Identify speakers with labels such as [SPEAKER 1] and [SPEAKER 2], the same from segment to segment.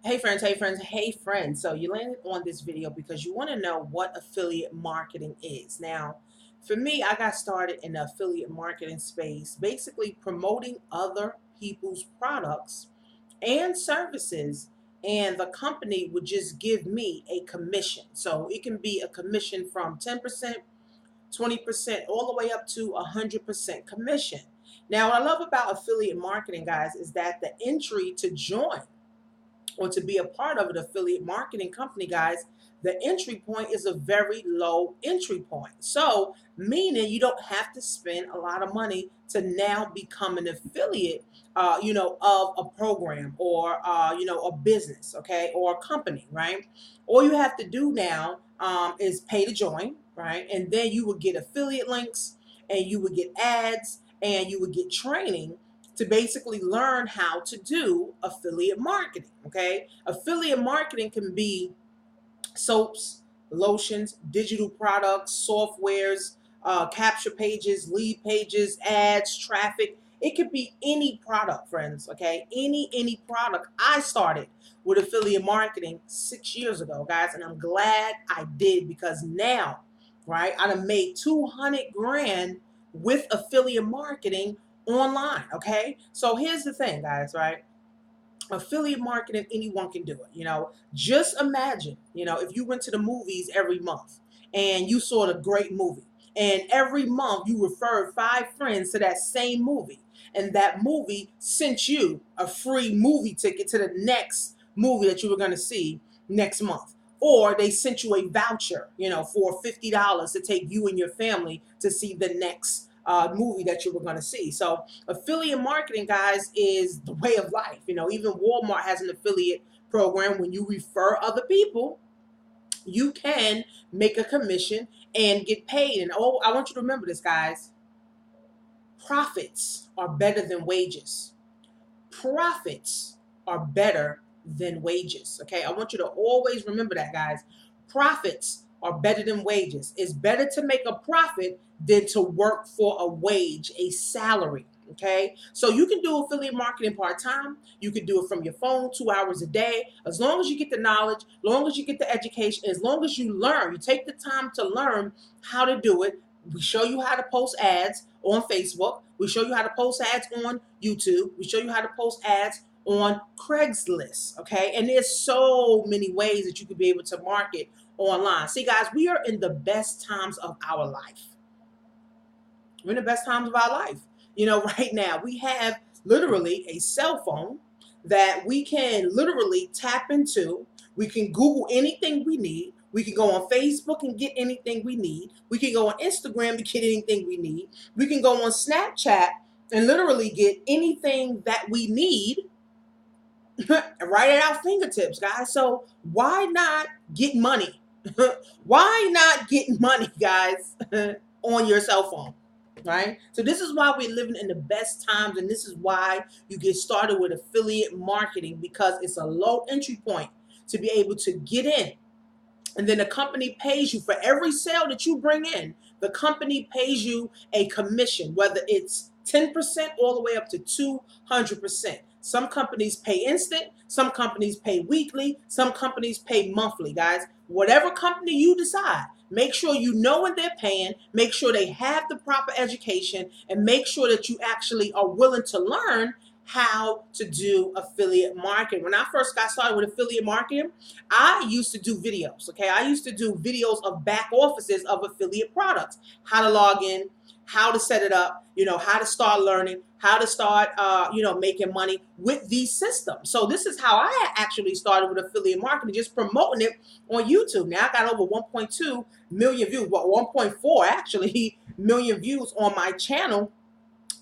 [SPEAKER 1] Hey friends. So you landed on this video because you want to know what affiliate marketing is. Now, for me, I got started in the affiliate marketing space, basically promoting other people's products and services, and the company would just give me a commission. So it can be a commission from 10%, 20%, all the way up to 100% commission. Now, what I love about affiliate marketing, guys, is that the entry to join or to be a part of an affiliate marketing company, guys, the entry point is a very low entry point. So, meaning you don't have to spend a lot of money to now become an affiliate, of a program or, a business, okay, or a company, right? All you have to do now is pay to join, right? And then you would get affiliate links and you would get ads and you would get training to basically learn how to do affiliate marketing. Okay, affiliate marketing can be soaps, lotions, digital products, softwares, capture pages, lead pages, ads, traffic. It could be any product, friends. Okay, any product. I started with affiliate marketing 6 years ago, guys, and I'm glad I did because now, right, I done made 200 grand with affiliate marketing online. Okay, so here's the thing, guys, right? Affiliate marketing, anyone can do it. Just imagine, if you went to the movies every month and you saw a great movie, and every month you referred 5 friends to that same movie, and that movie sent you a free movie ticket to the next movie that you were going to see next month. Or they sent you a voucher, for $50 to take you and your family to see the next movie that you were going to see. So affiliate marketing, guys, is the way of life. Even Walmart has an affiliate program. When you refer other people, you can make a commission and get paid. And I want you to remember this, guys. Profits are better than wages. Profits are better than wages. Okay, I want you to always remember that, guys. Profits are better than wages. It's better to make a profit than to work for a wage, a salary. Okay, so you can do affiliate marketing part-time. You can do it from your phone 2 hours a day, as long as you get the knowledge, as long as you get the education, as long as you learn. You take the time to learn how to do it. We show you how to post ads on Facebook. We show you how to post ads on YouTube. We show you how to post ads on Craigslist. Okay, and there's so many ways that you could be able to market online. See, guys, we are in the best times of our life. We're in the best times of our life. Right now we have literally a cell phone that we can literally tap into. We can Google anything we need. We can go on Facebook and get anything we need. We can go on Instagram and get anything we need. We can go on Snapchat and literally get anything that we need right at our fingertips, guys. So why not get money? Why not get money, guys, on your cell phone? Right? So this is why we're living in the best times, and this is why you get started with affiliate marketing, because it's a low entry point to be able to get in. And then the company pays you for every sale that you bring in. The company pays you a commission, whether it's 10% all the way up to 200%. Some companies pay instant, some companies pay weekly, some companies pay monthly, guys. Whatever company you decide, make sure you know what they're paying, make sure they have the proper education, and make sure that you actually are willing to learn how to do affiliate marketing. When I first got started with affiliate marketing, I used to do videos. Okay, I used to do videos of back offices of affiliate products, how to log in, how to set it up, how to start learning, how to start, making money with these systems. So this is how I actually started with affiliate marketing, just promoting it on YouTube. Now I got over 1.2 million views, well, 1.4 actually million views on my channel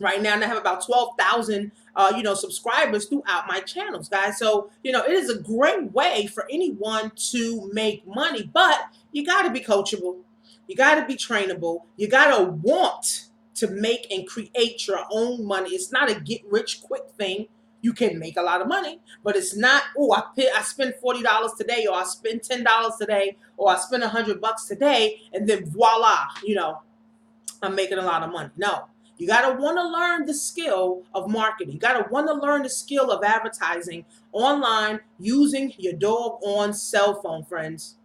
[SPEAKER 1] right now, and I have about 12,000 subscribers throughout my channels, guys. So it is a great way for anyone to make money, but you got to be coachable, you got to be trainable, you got to want to make and create your own money. It's not a get rich quick thing. You can make a lot of money, but it's not, I spend $40 today, or I spend $10 today, or I spend $100 today, and then voila, I'm making a lot of money. No, You got to want to learn the skill of marketing. You got to want to learn the skill of advertising online using your doggone cell phone, friends.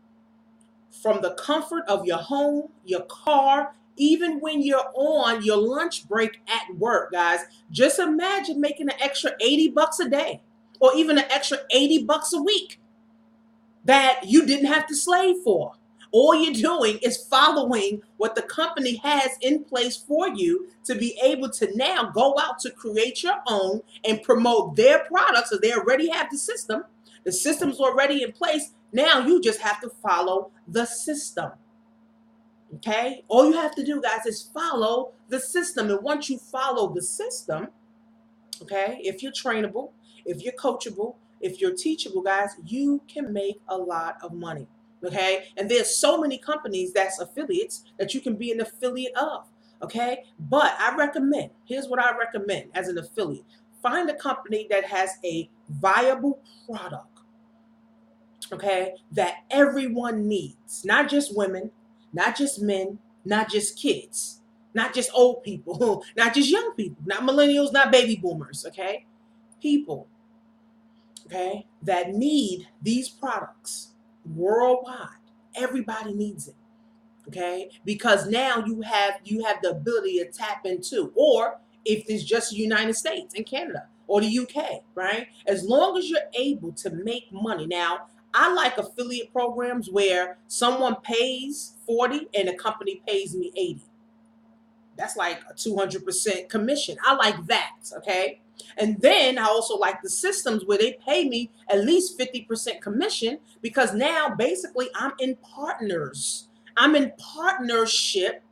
[SPEAKER 1] From the comfort of your home, your car, even when you're on your lunch break at work, guys. Just imagine making an extra 80 bucks a day or even an extra 80 bucks a week that you didn't have to slave for. All you're doing is following what the company has in place for you to be able to now go out to create your own and promote their products. So they already have the system. The system's already in place. Now you just have to follow the system. Okay? All you have to do, guys, is follow the system. And once you follow the system, okay, if you're trainable, if you're coachable, if you're teachable, guys, you can make a lot of money. Okay? And there's so many companies that's affiliates that you can be an affiliate of. Okay? But I recommend, here's what I recommend as an affiliate. Find a company that has a viable product, okay, that everyone needs. Not just women, not just men, not just kids, not just old people, not just young people, not millennials, not baby boomers, okay? People, okay, that need these products worldwide. Everybody needs it, okay? Because now you have the ability to tap into, or if it's just the United States and Canada or the UK, right? As long as you're able to make money. Now, I like affiliate programs where someone pays 40 and a company pays me 80. That's like a 200% commission. I like that, okay? And then I also like the systems where they pay me at least 50% commission, because now basically I'm in partners. I'm in partnership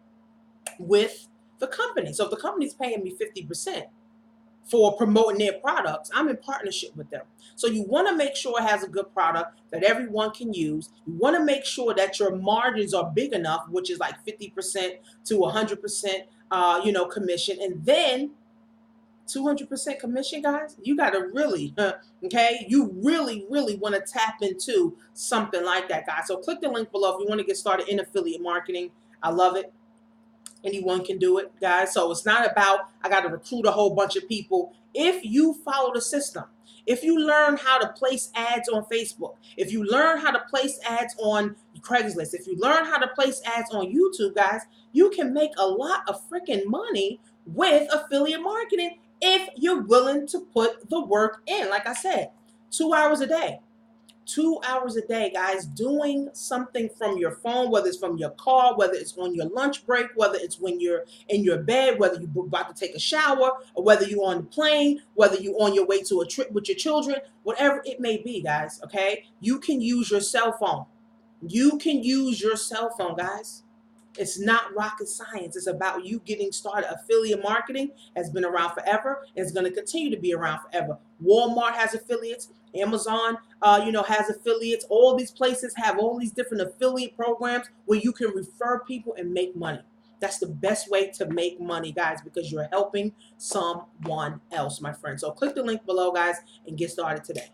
[SPEAKER 1] with the company. So if the company's paying me 50% for promoting their products, I'm in partnership with them. So you want to make sure it has a good product that everyone can use. You want to make sure that your margins are big enough, which is like 50% to 100%, commission. And then 200% commission, guys, you got to really, okay, you really, really want to tap into something like that, guys. So click the link below if you want to get started in affiliate marketing. I love it. Anyone can do it, guys. So it's not about I got to recruit a whole bunch of people. If you follow the system, if you learn how to place ads on Facebook, if you learn how to place ads on Craigslist, if you learn how to place ads on YouTube, guys, you can make a lot of freaking money with affiliate marketing if you're willing to put the work in. Like I said, 2 hours a day. 2 hours a day, guys, doing something from your phone, whether it's from your car, whether it's on your lunch break, whether it's when you're in your bed, whether you're about to take a shower, or whether you're on the plane, whether you're on your way to a trip with your children, whatever it may be, guys, okay? You can use your cell phone. You can use your cell phone, guys. It's not rocket science. It's about you getting started. Affiliate marketing has been around forever and it's going to continue to be around forever. Walmart has affiliates. Amazon, has affiliates. All these places have all these different affiliate programs where you can refer people and make money. That's the best way to make money, guys, because you're helping someone else, my friend. So click the link below, guys, and get started today.